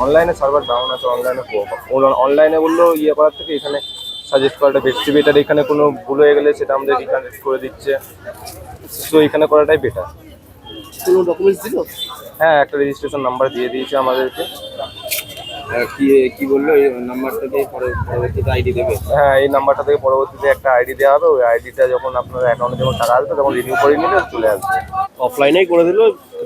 অনলাইনে server down আছে, অনলাইনে বললো ইয়ে করার থেকে এখানে সাজেস্ট করাটা বেস্ট। বেটার, এখানে কোনো ভুল হয়ে গেলে সেটা আমাদের রিকানেক্ট করে দিচ্ছে, তো এখানে করাটাই বেটার। কোনো ডকুমেন্টস দিল? হ্যাঁ, একটা রেজিস্ট্রেশন নাম্বার দিয়ে দিয়েছে আমাদেরকে। কি কি বললো, এই নাম্বারটা দিয়ে পরবর্তীতে আইডি দেবে? হ্যাঁ, এই নাম্বারটা থেকে পরবর্তীতে একটা আইডি দেওয়া হবে। ওই আইডিটা যখন আপনার অ্যাকাউন্টে যখন টাকা আসবে তখন রিনিউ করে নিলে চলে আসবে। অফলাইনেই করে দিল,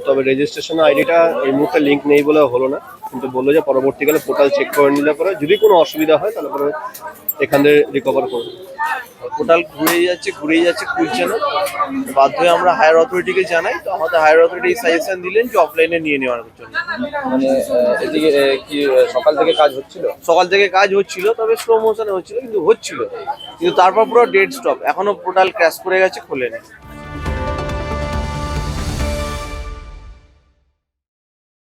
তবে রেজিস্ট্রেশন আইডিটা এই মুহূর্তে লিঙ্ক নেই বলে হলো না, কিন্তু বললো যে পরবর্তীকালে পোর্টাল চেক করে নিলে পরে যদি কোনো অসুবিধা হয় তাহলে পরে এখান থেকে রিকভার করবে। পোর্টাল ঘুরেই যাচ্ছে খুলছে না, বাধ্য হয়ে আমরা হায়ার অথরিটিকে জানাই। তো আমাদের হায়ার অথরিটি সাজেশন দিলেন যে অফলাইনে নিয়ে নেওয়ার জন্য। মানে এদিকে কি সকাল থেকে কাজ হচ্ছিল? সকাল থেকে কাজ হচ্ছিল, তবে স্লো মোশনে হচ্ছিল, কিন্তু তারপর পুরো ডেড স্টপ, এখনো পোর্টাল ক্র্যাশ করে গেছে, খোলেনি।